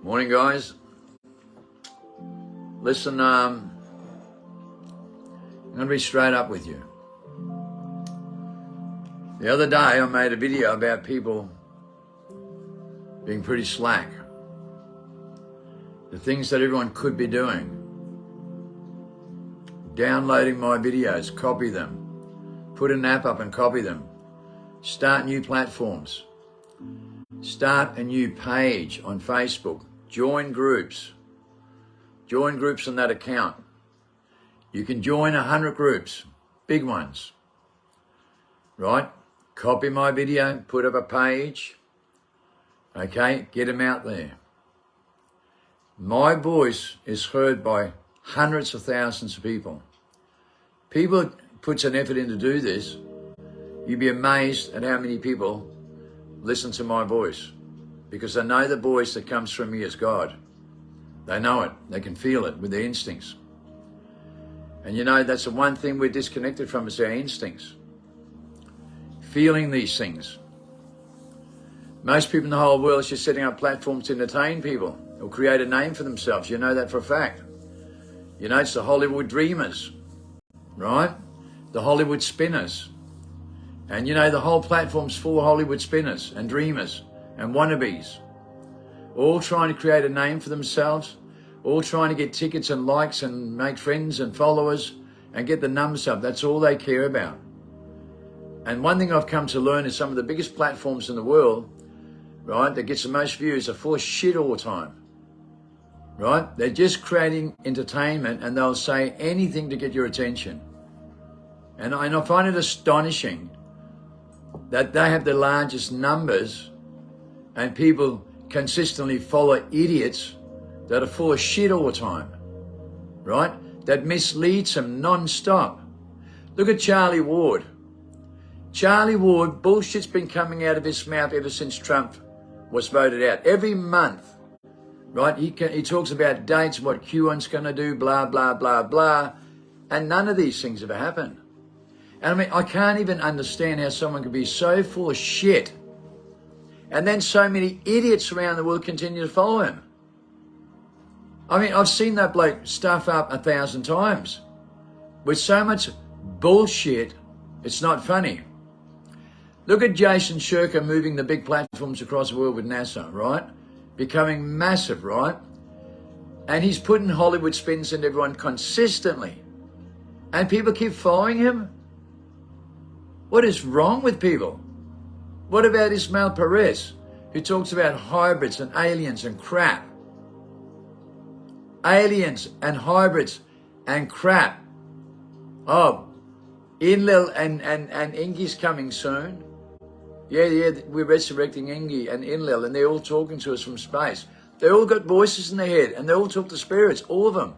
Morning, guys. Listen, I'm going to be straight up with you. The other day, I made a video about people being pretty slack. The things that everyone could be doing. Downloading my videos, copy them. Put an app up and copy them. Start new platforms. Start a new page on Facebook. Join groups. Join groups on that account. You can join 100 groups, big ones, right? Copy my video, put up a page, okay? Get them out there. My voice is heard by hundreds of thousands of people. People put an effort in to do this. You'd be amazed at how many people listen to my voice, because they know the voice that comes from me is God. They know it. They can feel it with their instincts. And you know, that's the one thing we're disconnected from, is our instincts. Feeling these things. Most people in the whole world are just setting up platforms to entertain people or create a name for themselves. You know that for a fact. You know, it's the Hollywood dreamers, right? The Hollywood spinners. And you know, the whole platform's full of Hollywood spinners and dreamers and wannabes, all trying to create a name for themselves, all trying to get tickets and likes and make friends and followers and get the numbers up. That's all they care about. And one thing I've come to learn is some of the biggest platforms in the world, right, that gets the most views are full of shit all the time, right? They're just creating entertainment and they'll say anything to get your attention. And I find it astonishing that they have the largest numbers and people consistently follow idiots that are full of shit all the time, right? That misleads them non-stop. Look at Charlie Ward. Charlie Ward, bullshit's been coming out of his mouth ever since Trump was voted out. Every month, right? He talks about dates, what QAnon's going to do, blah, blah, blah, blah. And none of these things ever happen. And I mean, I can't even understand how someone can be so full of shit and then so many idiots around the world continue to follow him. I mean, I've seen that bloke stuff up 1,000 times with so much bullshit, it's not funny. Look at Jason Shirker moving the big platforms across the world with NASA, right? Becoming massive, right? And he's putting Hollywood spins into everyone consistently. And people keep following him? What is wrong with people? What about Ismail Perez, who talks about hybrids and aliens and crap? Aliens and hybrids and crap. Oh, Enlil and Ingi's coming soon. Yeah, we're resurrecting Ingi and Enlil, and they're all talking to us from space. They all got voices in their head, and they all talk to spirits, all of them.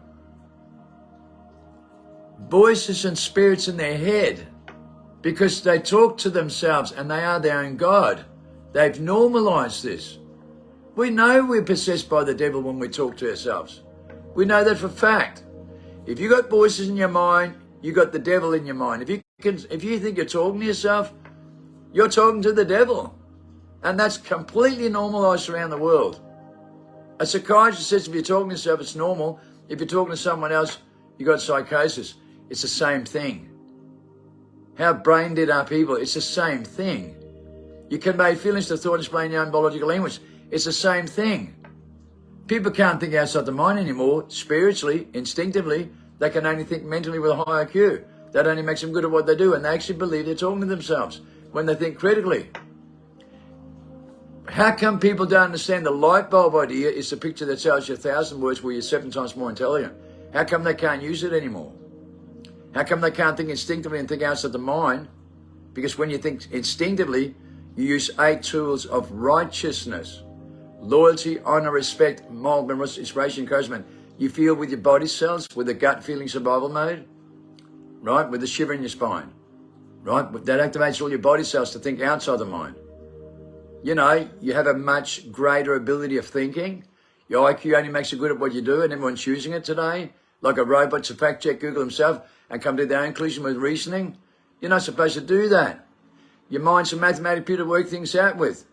Voices and spirits in their head. Because they talk to themselves and they are their own God. They've normalized this. We know we're possessed by the devil when we talk to ourselves. We know that for a fact. If you got voices in your mind, you got the devil in your mind. If you think you're talking to yourself, you're talking to the devil. And that's completely normalized around the world. A psychiatrist says if you're talking to yourself, it's normal. If you're talking to someone else, you got psychosis. It's the same thing. How brain dead are people? It's the same thing. You convey feelings to thought, explain your own biological language. It's the same thing. People can't think outside the mind anymore, spiritually, instinctively. They can only think mentally with a high IQ. That only makes them good at what they do, and they actually believe they're talking to themselves when they think critically. How come people don't understand the light bulb idea is the picture that tells you 1,000 words where you're 7 times more intelligent? How come they can't use it anymore? How come they can't think instinctively and think outside the mind? Because when you think instinctively, you use 8 tools of righteousness. Loyalty, honor, respect, moral, inspiration, encouragement. You feel with your body cells, with the gut feeling survival mode, right? With the shiver in your spine, right? That activates all your body cells to think outside the mind. You know, you have a much greater ability of thinking. Your IQ only makes you good at what you do, and everyone's using it today. Like a robot to fact check Google himself and come to their own conclusion with reasoning. You're not supposed to do that. Your mind's a mathematical computer to work things out with.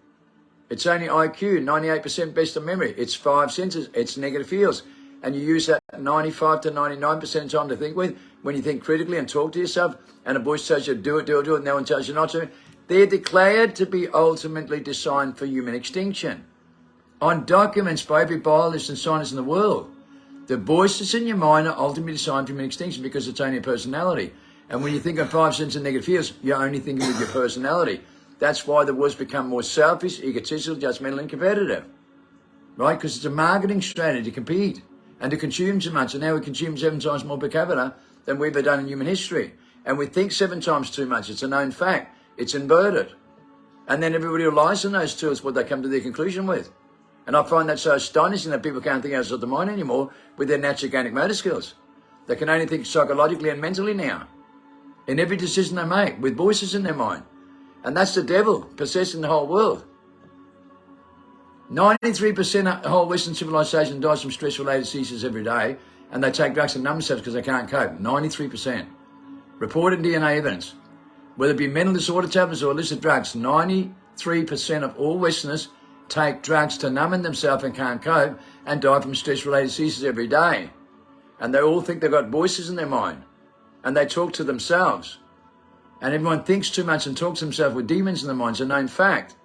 It's only IQ, 98% best of memory. It's 5 senses. It's negative feels. And you use that 95 to 99% of the time to think with. When you think critically and talk to yourself, and a voice tells you to do it, and no one tells you not to, they're declared to be ultimately designed for human extinction. On documents by every biologist and scientist in the world, the voices in your mind are ultimately designed for human extinction because it's only a personality. And when you think of 5 senses and negative feels, you're only thinking with your personality. That's why the words become more selfish, egotistical, judgmental, and competitive. Right? Because it's a marketing strategy to compete and to consume too much. And now we consume 7 times more per capita than we've ever done in human history. And we think 7 times too much. It's a known fact. It's inverted. And then everybody relies on those tools, what they come to their conclusion with. And I find that so astonishing that people can't think outside the mind anymore with their natural organic motor skills. They can only think psychologically and mentally now. In every decision they make, with voices in their mind. And that's the devil possessing the whole world. 93% of the whole Western civilization dies from stress-related diseases every day, and they take drugs to numb themselves because they can't cope. 93%. Reported DNA evidence. Whether it be mental disorder tablets or illicit drugs, 93% of all Westerners take drugs to numb themselves and can't cope and die from stress-related diseases every day. And they all think they've got voices in their mind. And they talk to themselves. And everyone thinks too much and talks to themselves with demons in their minds, a known fact.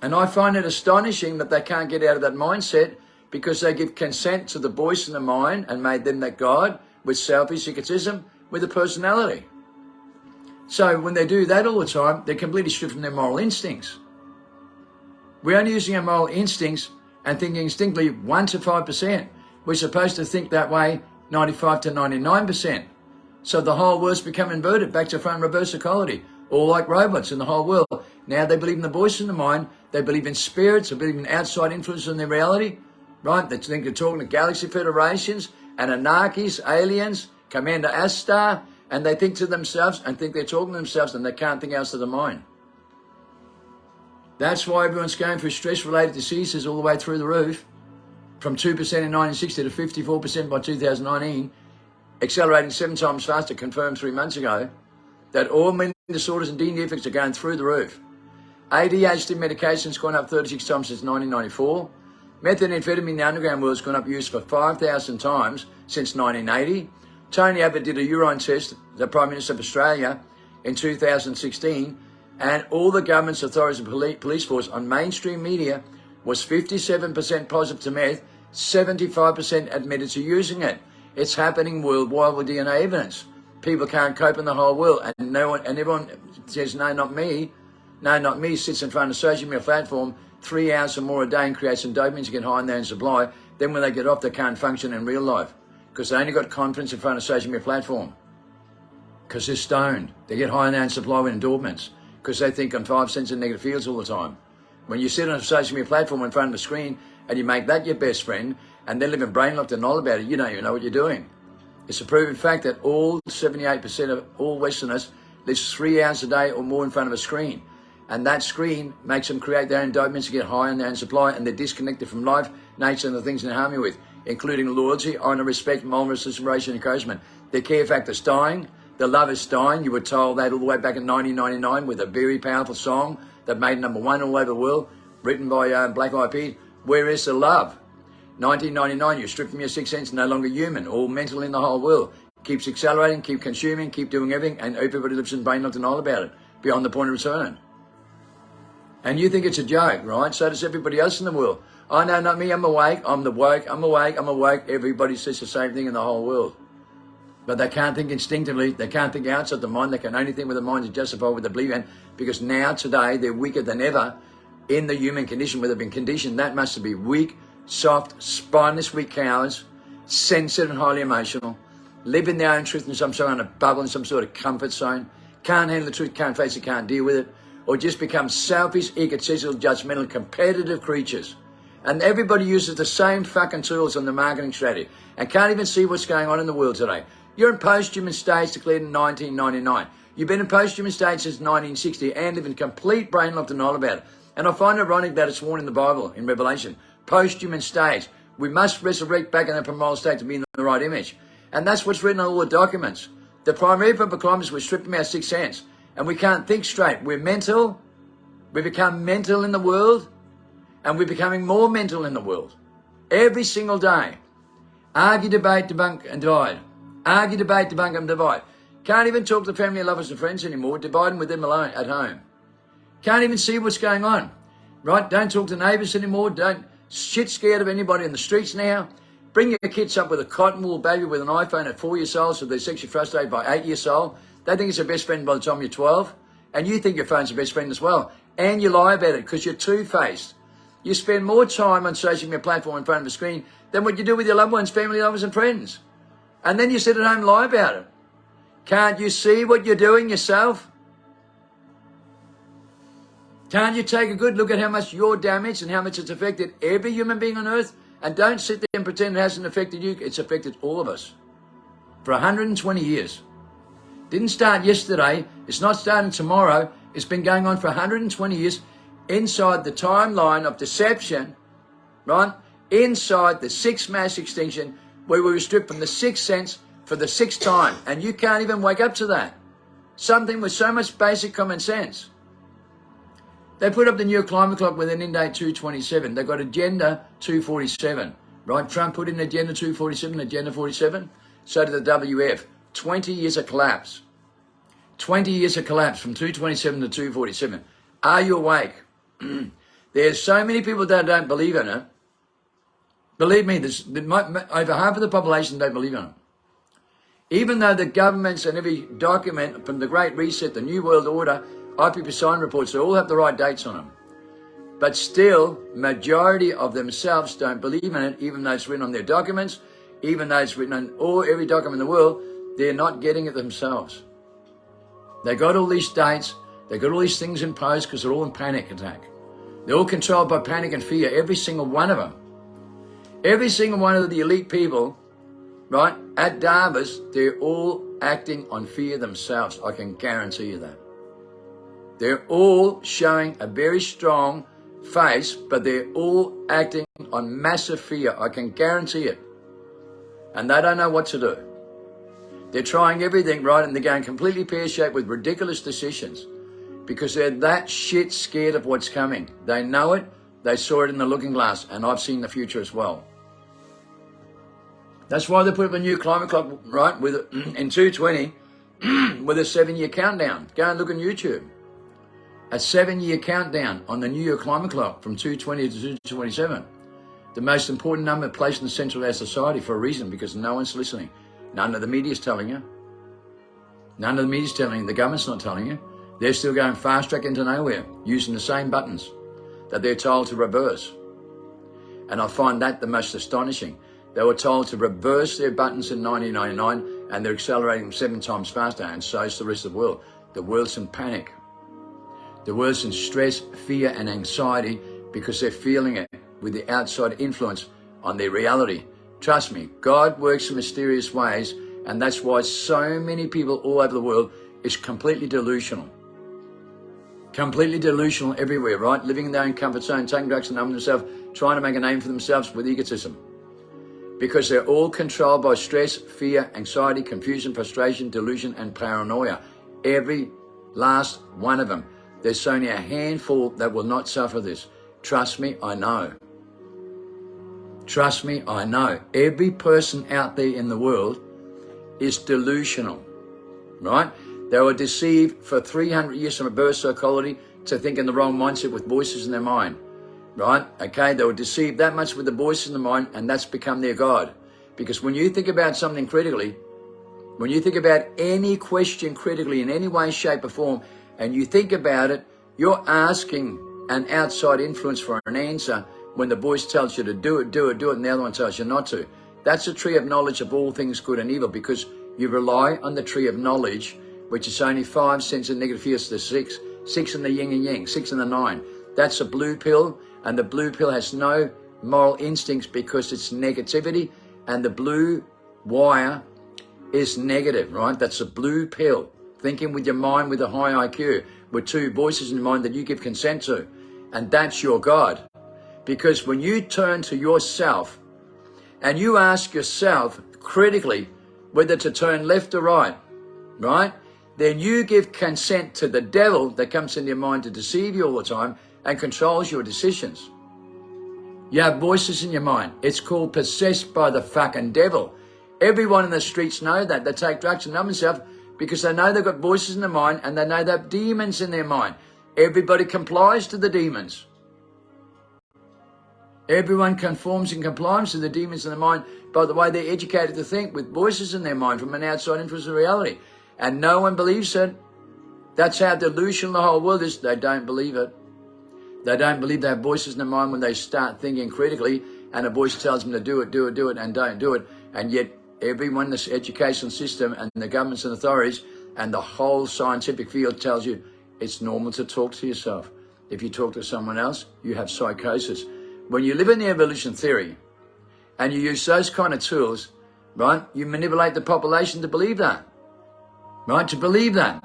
And I find it astonishing that they can't get out of that mindset because they give consent to the voice in the mind and made them that God with selfish egotism, with a personality. So when they do that all the time, they're completely stripped from their moral instincts. We're only using our moral instincts and thinking instinctively 1 to 5%. We're supposed to think that way 95 to 99%. So the whole world's become inverted, back to front reverse equality, all like robots in the whole world. Now they believe in the voice in the mind, they believe in spirits, they believe in outside influence in their reality, right? They think they're talking to galaxy federations, Anunnakis, aliens, Commander Astar, and they think to themselves and think they're talking to themselves and they can't think outside the mind. That's why everyone's going through stress-related diseases all the way through the roof, from 2% in 1960 to 54% by 2019, accelerating 7 times faster, confirmed 3 months ago, that all mental disorders and DNA effects are going through the roof. ADHD medication's gone up 36 times since 1994. Methamphetamine in the underground world's gone up use for 5,000 times since 1980. Tony Abbott did a urine test, the Prime Minister of Australia, in 2016, and all the government's authorities and police force on mainstream media was 57% positive to meth, 75% admitted to using it. It's happening worldwide with DNA evidence. People can't cope in the whole world, and no one, and everyone says, no, not me. No, not me, sits in front of a social media platform 3 hours or more a day and creates some dopamine to get high in their own supply. Then when they get off, they can't function in real life because they only got confidence in front of a social media platform because they're stoned. They get high in their own supply with endorphins because they think on 5 cents and negative fields all the time. When you sit on a social media platform in front of a screen and you make that your best friend and then live in brain locked and all about it, you don't even know what you're doing. It's a proven fact that all 78% of all Westerners lives 3 hours a day or more in front of a screen. And that screen makes them create their own dopamine to get high on their own supply, and they're disconnected from life, nature, and the things they harm you with, including loyalty, honor, respect, moral consideration, and encouragement. Their care factor's dying. The love is dying. You were told that all the way back in 1999 with a very powerful song that made #1 all over the world, written by Black Eyed Peas, Where is the Love? 1999, you're stripped from your 6 senses, no longer human, all mental in the whole world. Keeps accelerating, keep consuming, keep doing everything, and everybody lives in brain locked and all about it, beyond the point of return. And you think it's a joke, right? So does everybody else in the world. Oh, no, not me, I'm awake, I'm awake, I'm awake, I'm awake. Everybody says the same thing in the whole world. But they can't think instinctively, they can't think outside the mind, they can only think with the mind to justify what they believe in, because now, today, they're weaker than ever in the human condition, where they've been conditioned that much to be weak, soft, spineless, weak cowards, sensitive and highly emotional, live in their own truth in some sort of bubble, in some sort of comfort zone, can't handle the truth, can't face it, can't deal with it, or just become selfish, egotistical, judgmental, competitive creatures. And everybody uses the same fucking tools on the marketing strategy and can't even see what's going on in the world today. You're in post-human stage declared in 1999. You've been in post-human stage since 1960 and live in complete brain locked and all about it. And I find it ironic that it's warned in the Bible, in Revelation, post-human stage. We must resurrect back in the primal state to be in the right image. And that's what's written on all the documents. The primary purpose of climbers, we're stripped from our 6 senses. And we can't think straight. We're mental, We become mental in the world, and we're becoming more mental in the world. Every single day. Argue, debate, debunk, and divide. Argue, debate, debunk, and divide. Can't even talk to family, lovers, and friends anymore. Dividing with them alone at home. Can't even see what's going on. Right? Don't talk to neighbours anymore. Don't shit scared of anybody in the streets now. Bring your kids up with a cotton wool baby with an iPhone at 4 years old, so they're sexually frustrated by 8 years old. They think it's their best friend by the time you're 12. And you think your phone's your best friend as well. And you lie about it because you're two-faced. You spend more time on social media platform in front of a screen than what you do with your loved ones, family, lovers, and friends. And then you sit at home and lie about it. Can't you see what you're doing yourself? Can't you take a good look at how much you're damaged and how much it's affected every human being on earth? And don't sit there and pretend it hasn't affected you. It's affected all of us. For 120 years. Didn't start yesterday. It's not starting tomorrow. It's been going on for 120 years inside the timeline of deception, right? Inside the sixth mass extinction where we were stripped from the sixth sense for the sixth time. And you can't even wake up to that. Something with so much basic common sense. They put up the new climate clock with an end date 227. They've got Agenda 247, right? Trump put in Agenda 247, Agenda 47. So did the WF. 20 years of collapse. 20 years of collapse from 227 to 247. Are you awake? There's so many people that don't believe in it. Believe me, over half of the population don't believe in it. Even though the governments and every document from the Great Reset, the New World Order, IPCC reports, they all have the right dates on them. But still, majority of themselves don't believe in it, even though it's written on their documents, even though it's written on every document in the world, they're not getting it themselves. They got all these dates, they got all these things imposed because they're all in panic attack. They're all controlled by panic and fear, every single one of them. Every single one of the elite people, right, at Davos, they're all acting on fear themselves. I can guarantee you that. They're all showing a very strong face, but they're all acting on massive fear. I can guarantee it. And they don't know what to do. They're trying everything, right, and they're going completely pear-shaped with ridiculous decisions because they're that shit scared of what's coming. They know it. They saw it in the looking glass, and I've seen the future as well. That's why they put up a new climate clock, right, in 220 with a 7-year countdown. Go and look on YouTube. A 7-year countdown on the New Year climate clock from 220 to 227. The most important number placed in the center of our society for a reason, because no one's listening. None of the media's telling you. None of the media's telling you. The government's not telling you. They're still going fast track into nowhere, using the same buttons that they're told to reverse. And I find that the most astonishing. They were told to reverse their buttons in 1999, and they're accelerating 7 times faster, and so is the rest of the world. The world's in panic. The world's in stress, fear, and anxiety because they're feeling it with the outside influence on their reality. Trust me, God works in mysterious ways, and that's why so many people all over the world is completely delusional. Completely delusional everywhere, right? Living in their own comfort zone, taking drugs and numbing themselves, trying to make a name for themselves with egotism. Because they're all controlled by stress, fear, anxiety, confusion, frustration, delusion, and paranoia. Every last one of them. There's only a handful that will not suffer this. Trust me, I know. Trust me, I know. Every person out there in the world is delusional, right? They were deceived for 300 years from reverse psychology to think in the wrong mindset with voices in their mind, right? Okay, they were deceived that much with the voices in the mind, and that's become their God. Because when you think about something critically, when you think about any question critically in any way, shape, or form, and you think about it, you're asking an outside influence for an answer when the voice tells you to do it, and the other one tells you not to. That's a tree of knowledge of all things good and evil, because you rely on the tree of knowledge, which is only 5 cents in negative fears to 6 in the yin and yang, 6 in the 9. That's a blue pill, and the blue pill has no moral instincts because it's negativity, and the blue wire is negative, right? That's a blue pill. Thinking with your mind with a high IQ, with 2 voices in your mind that you give consent to. And that's your God. Because when you turn to yourself and you ask yourself critically whether to turn left or right, then you give consent to the devil that comes into your mind to deceive you all the time and controls your decisions. You have voices in your mind. It's called possessed by the fucking devil. Everyone in the streets know that. They take drugs and numb themselves because they know they've got voices in their mind and they know they have demons in their mind. Everybody complies to the demons. Everyone conforms and complies to the demons in their mind by the way they're educated to think, with voices in their mind from an outside influence of reality. And no one believes it. That's how delusional the whole world is. They don't believe it. They don't believe they have voices in their mind when they start thinking critically, and a voice tells them to do it, and don't do it. And yet everyone in this education system and the governments and authorities and the whole scientific field tells you it's normal to talk to yourself. If you talk to someone else, you have psychosis. When you live in the evolution theory and you use those kind of tools, right, you manipulate the population to believe that, right, to believe that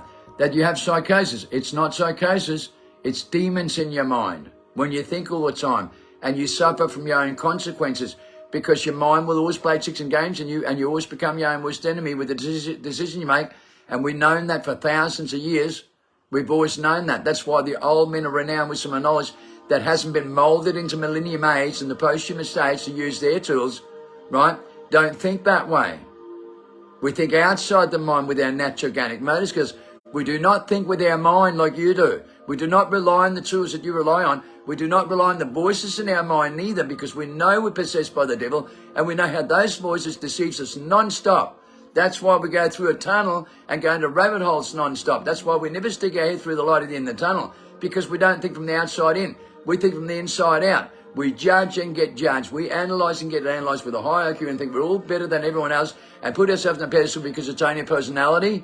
you have psychosis. It's not psychosis, it's demons in your mind. When you think all the time and you suffer from your own consequences because your mind will always play tricks and games and you always become your own worst enemy with the decision you make. And we've known that for thousands of years. We've always known that. That's why the old men of renown with some knowledge that hasn't been molded into millennium age and the post-human stage to use their tools, right, don't think that way. We think outside the mind with our natural organic motives because we do not think with our mind like you do. We do not rely on the tools that you rely on. We do not rely on the voices in our mind neither, because we know we're possessed by the devil and we know how those voices deceives us non-stop. That's why we go through a tunnel and go into rabbit holes non-stop. That's why we never stick our head through the light at the end of the tunnel, because we don't think from the outside in. We think from the inside out. We judge and get judged. We analyse and get analysed with a high IQ and think we're all better than everyone else and put ourselves on a pedestal because it's only a personality.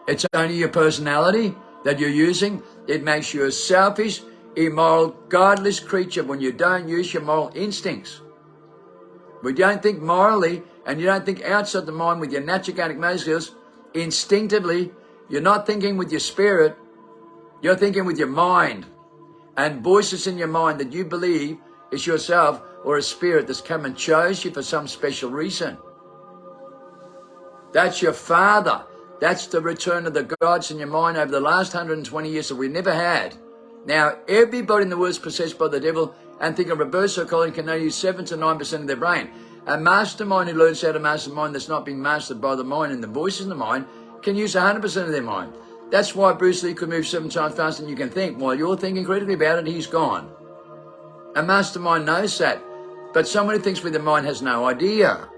It's only your personality that you're using. It makes you a selfish, immoral, godless creature when you don't use your moral instincts. We don't think morally and you don't think outside the mind with your natural organic motor skills. Instinctively, you're not thinking with your spirit. You're thinking with your mind. And voices in your mind that you believe is yourself or a spirit that's come and chose you for some special reason. That's your father. That's the return of the gods in your mind over the last 120 years that we never had. Now, everybody in the world is possessed by the devil and think a reverse psychology can only use 7 to 9% of their brain. A mastermind who learns how to master the mind that's not being mastered by the mind and the voices in the mind can use 100% of their mind. That's why Bruce Lee could move 7 times faster than you can think. While you're thinking critically about it, he's gone. A mastermind knows that. But someone who thinks with the mind has no idea.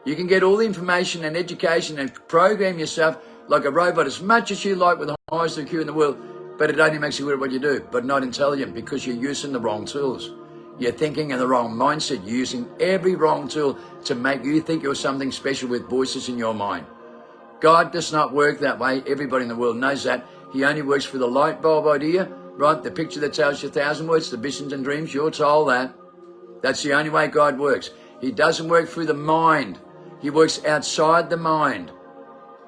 You can get all the information and education and program yourself like a robot as much as you like with the highest IQ in the world, but it only makes you good at what you do, but not intelligent because you're using the wrong tools. You're thinking in the wrong mindset. You're using every wrong tool to make you think you're something special with voices in your mind. God does not work that way. Everybody in the world knows that. He only works for the light bulb idea, right? The picture that tells you 1,000 words, the visions and dreams, you're told that. That's the only way God works. He doesn't work through the mind. He works outside the mind,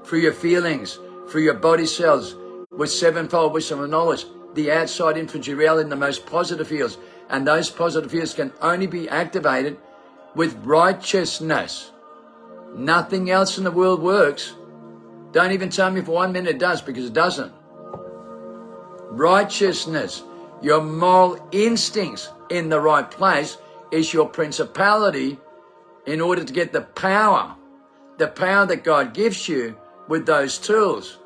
through your feelings, through your body cells, with sevenfold wisdom and knowledge, the outside influence of reality in the most positive fields. And those positive fields can only be activated with righteousness. Nothing else in the world works. Don't even tell me for 1 minute it does, because it doesn't. Righteousness, your moral instincts in the right place, is your principality in order to get the power that God gives you with those tools.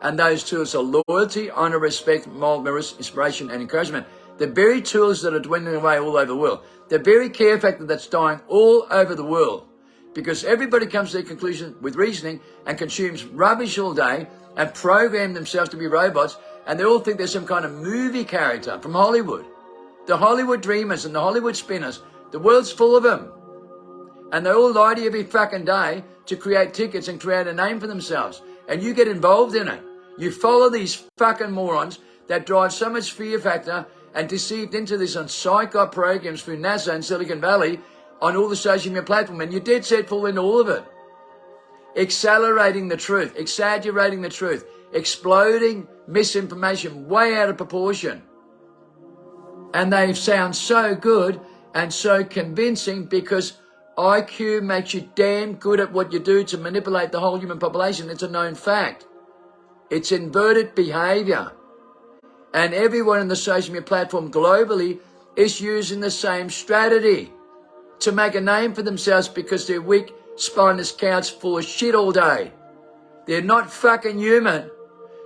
And those tools are loyalty, honor, respect, moral, mirrors, inspiration, and encouragement. The very tools that are dwindling away all over the world. The very care factor that's dying all over the world. Because everybody comes to their conclusion with reasoning and consumes rubbish all day and program themselves to be robots, and they all think they're some kind of movie character from Hollywood. The Hollywood dreamers and the Hollywood spinners, the world's full of them. And they all lie to you every fucking day to create tickets and create a name for themselves. And you get involved in it. You follow these fucking morons that drive so much fear factor and deceived into this on psycho programs through NASA and Silicon Valley on all the social media platforms, and you're dead set fall into all of it. Accelerating the truth, exaggerating the truth, exploding misinformation way out of proportion. And they sound so good and so convincing because IQ makes you damn good at what you do to manipulate the whole human population. It's a known fact. It's inverted behavior. And everyone in the social media platform globally is using the same strategy to make a name for themselves because they're weak, spineless cows full of shit all day. They're not fucking human.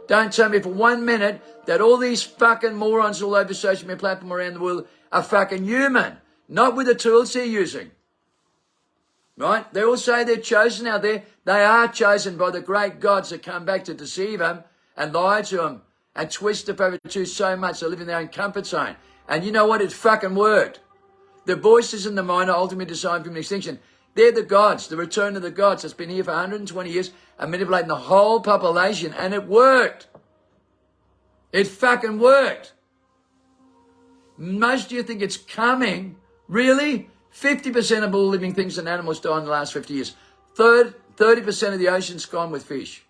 Don't tell me for 1 minute that all these fucking morons all over social media platform around the world are fucking human. Not with the tools they're using. Right? They all say they're chosen out there. They are chosen by the great gods that come back to deceive them and lie to them and twist the paper to so much they live in their own comfort zone. And you know what? It fucking worked. The voices in the mind are ultimately designed from extinction. They're the gods, the return of the gods that's been here for 120 years and manipulating the whole population, and it worked. It fucking worked. Most of you think it's coming. Really? 50% of all living things and animals died in the last 50 years. 30% of the ocean's gone with fish.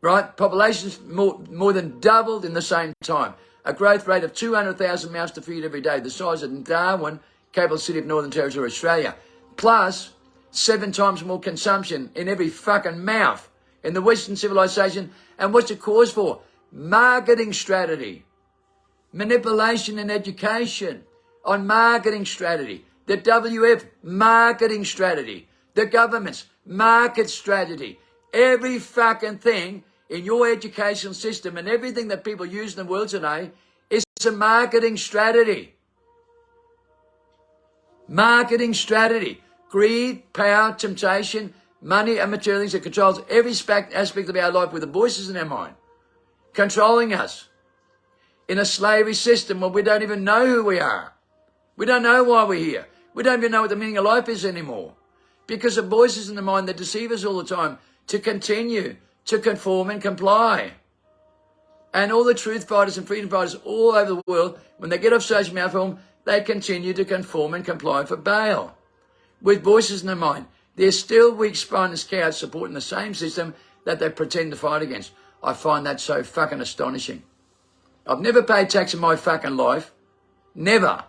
Right? Population's more than doubled in the same time. A growth rate of 200,000 mouths to feed every day, the size of Darwin, capital city of Northern Territory, Australia. Plus 7 times more consumption in every fucking mouth in the Western civilization. And what's it cause for? Marketing strategy. Manipulation and education on marketing strategy. The WF, marketing strategy. The government's market strategy. Every fucking thing in your educational system and everything that people use in the world today is a marketing strategy. Marketing strategy. Greed, power, temptation, money and material things that controls every aspect of our life with the voices in our mind. Controlling us. In a slavery system where we don't even know who we are. We don't know why we're here. We don't even know what the meaning of life is anymore. Because of voices in the mind that deceive us all the time to continue to conform and comply. And all the truth fighters and freedom fighters all over the world, when they get off social media platform, they continue to conform and comply for Baal. With voices in their mind, they're still weak spineless cows supporting the same system that they pretend to fight against. I find that so fucking astonishing. I've never paid tax in my fucking life. Never.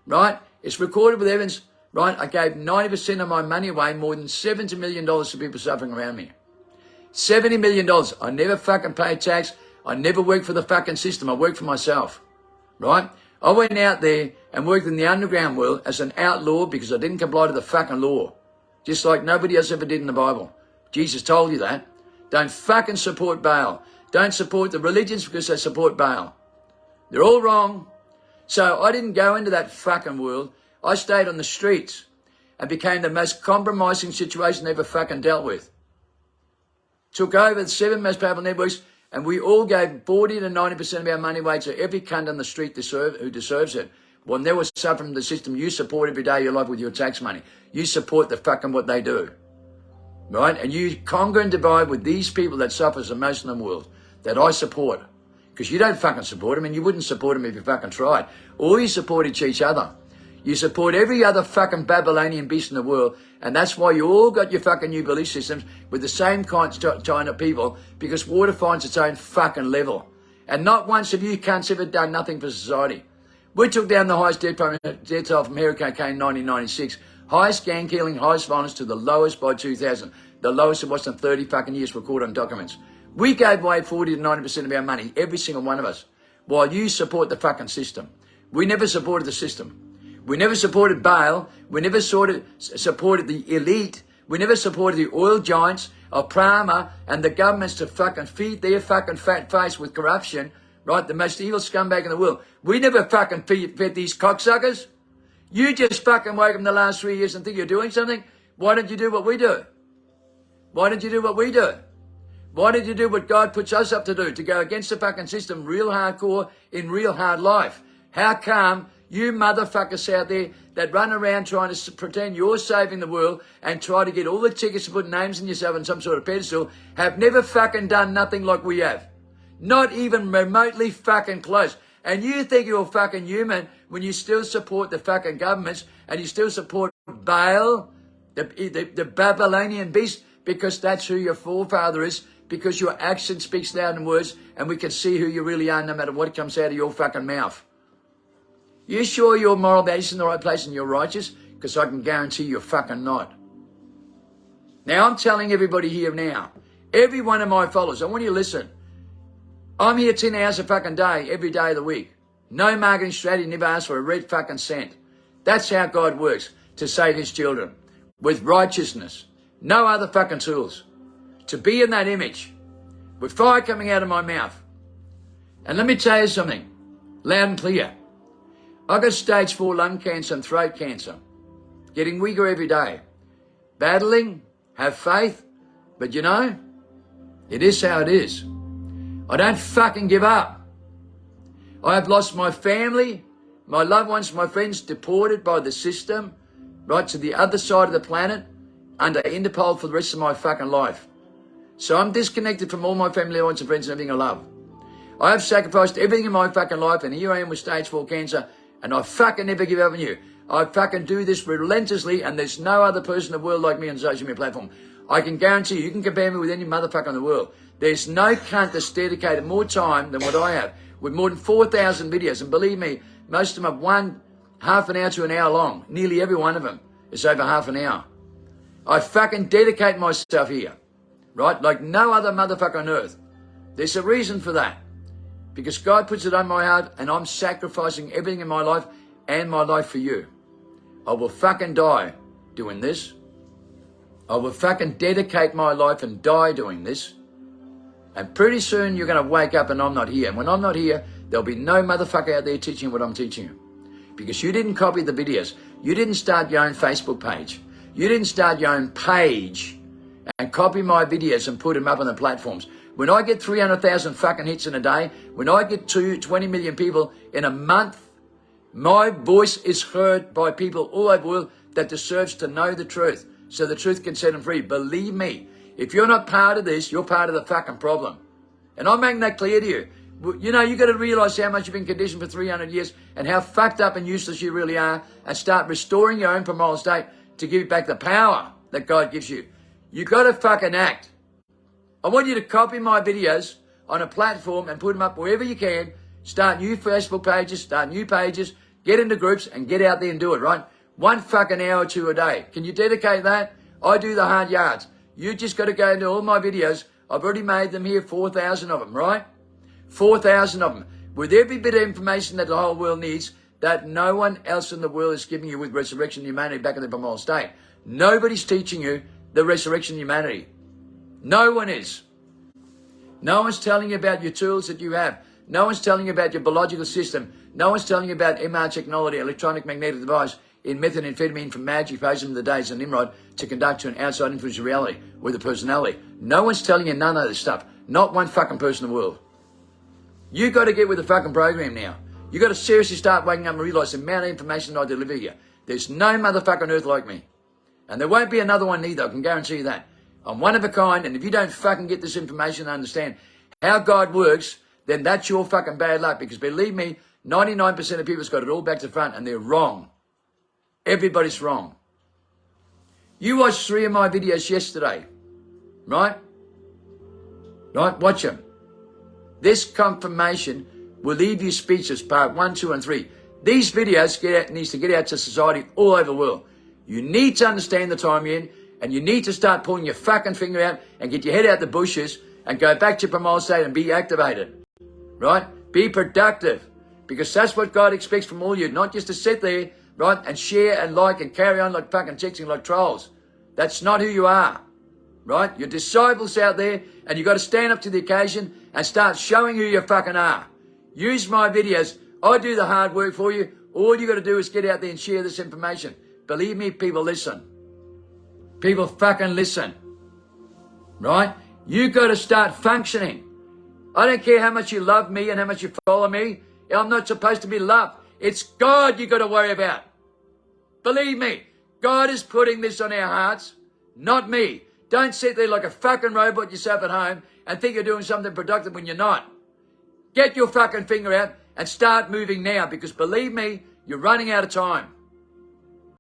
Right? It's recorded with evidence. Right? I gave 90% of my money away, more than $70 million to people suffering around me. $70 million. I never fucking paid tax. I never worked for the fucking system. I worked for myself. Right? I went out there and worked in the underground world as an outlaw because I didn't comply to the fucking law. Just like nobody else ever did in the Bible. Jesus told you that. Don't fucking support Baal. Don't support the religions because they support Baal. They're all wrong. So I didn't go into that fucking world. I stayed on the streets and became the most compromising situation I ever fucking dealt with. Took over the 7 most powerful networks, and we all gave 40 to 90% of our money away to every cunt on the street who deserves it. Well, never suffer from the system you support every day of your life with your tax money. You support the fucking what they do. Right? And you conquer and divide with these people that suffers the most in the world that I support. Because you don't fucking support them, and you wouldn't support them if you fucking tried. All you support each other. You support every other fucking Babylonian beast in the world, and that's why you all got your fucking new belief systems with the same kind of people, because water finds its own fucking level. And not once have you cunts ever done nothing for society. We took down the highest death toll from Hurricane in 1996, highest gang killing, highest violence to the lowest by 2000, the lowest in Western 30 fucking years recorded on documents. We gave away 40 to 90% of our money, every single one of us, while you support the fucking system. We never supported the system. We never supported Baal. We never supported the elite. We never supported the oil giants of Prama and the governments to fucking feed their fucking fat face with corruption, right? The most evil scumbag in the world. We never fucking fed these cocksuckers. You just fucking woke up in the last 3 years and think you're doing something. Why don't you do what we do? Why don't you do what we do? Why did you do what God puts us up to do? To go against the fucking system real hardcore in real hard life. How come you motherfuckers out there that run around trying to pretend you're saving the world and try to get all the tickets to put names in yourself on some sort of pedestal have never fucking done nothing like we have? Not even remotely fucking close. And you think you're fucking human when you still support the fucking governments and you still support Baal, the Babylonian beast, because that's who your forefather is. Because your action speaks louder than words, and we can see who you really are no matter what comes out of your fucking mouth. You sure your moral values in the right place and you're righteous? Because I can guarantee you're fucking not. Now I'm telling everybody here now, every one of my followers, I want you to listen. I'm here 10 hours a fucking day, every day of the week. No marketing strategy, never asked for a red fucking cent. That's how God works to save his children. With righteousness. No other fucking tools. To be in that image. With fire coming out of my mouth. And let me tell you something. Loud and clear. I got stage 4 lung cancer and throat cancer. Getting weaker every day. Battling. Have faith. But you know, it is how it is. I don't fucking give up. I have lost my family, my loved ones, my friends deported by the system, right to the other side of the planet, under Interpol for the rest of my fucking life. So I'm disconnected from all my family, loved ones and friends and everything I love. I have sacrificed everything in my fucking life, and here I am with stage 4 cancer, and I fucking never give up on you. I fucking do this relentlessly, and there's no other person in the world like me on the social media platform. I can guarantee you can compare me with any motherfucker in the world. There's no cunt that's dedicated more time than what I have, with more than 4,000 videos. And believe me, most of them are half an hour to an hour long. Nearly every one of them is over half an hour. I fucking dedicate myself here, right? Like no other motherfucker on earth. There's a reason for that. Because God puts it on my heart, and I'm sacrificing everything in my life and my life for you. I will fucking die doing this. I will fucking dedicate my life and die doing this. And pretty soon you're going to wake up and I'm not here. And when I'm not here, there'll be no motherfucker out there teaching what I'm teaching you. Because you didn't copy the videos. You didn't start your own Facebook page. You didn't start your own page and copy my videos and put them up on the platforms. When I get 300,000 fucking hits in a day, when I get 20 million people in a month, my voice is heard by people all over the world that deserves to know the truth. So the truth can set them free. Believe me. If you're not part of this, you're part of the fucking problem. And I'm making that clear to you. You know, you got to realize how much you've been conditioned for 300 years and how fucked up and useless you really are, and start restoring your own primal state to give you back the power that God gives you. You got to fucking act. I want you to copy my videos on a platform and put them up wherever you can. Start new Facebook pages, start new pages, get into groups and get out there and do it, right? 1 fucking hour or 2 a day. Can you dedicate that? I do the hard yards. You just got to go into all my videos. I've already made them here, 4,000 of them, right? 4,000 of them. With every bit of information that the whole world needs, that no one else in the world is giving you with resurrection humanity back in the primal state. Nobody's teaching you the resurrection humanity. No one is. No one's telling you about your tools that you have. No one's telling you about your biological system. No one's telling you about MR technology, electronic magnetic device, in methamphetamine from magic potion of the days of Nimrod to conduct to an outside influence of reality with a personality. No one's telling you none of this stuff. Not one fucking person in the world. You got to get with the fucking program now. You got to seriously start waking up and realize the amount of information I deliver here. There's no motherfucker on earth like me. And there won't be another one either, I can guarantee you that. I'm one of a kind, and if you don't fucking get this information and understand how God works, then that's your fucking bad luck. Because believe me, 99% of people's got it all back to front, and they're wrong. Everybody's wrong. You watched 3 of my videos yesterday, right? Right? Watch them. This confirmation will leave you speechless, part 1, 2, and 3. These videos needs to get out to society all over the world. You need to understand the time you're in, and you need to start pulling your fucking finger out and get your head out the bushes and go back to primal state and be activated, right? Be productive, because that's what God expects from all you, not just to sit there, right, and share and like and carry on like fucking texting like trolls. That's not who you are, right? You're disciples out there, and you got to stand up to the occasion and start showing who you fucking are. Use my videos. I do the hard work for you. All you got to do is get out there and share this information. Believe me, people listen. People fucking listen, right? You got to start functioning. I don't care how much you love me and how much you follow me. I'm not supposed to be loved. It's God you got to worry about. Believe me, God is putting this on our hearts, not me. Don't sit there like a fucking robot yourself at home and think you're doing something productive when you're not. Get your fucking finger out and start moving now, because believe me, you're running out of time.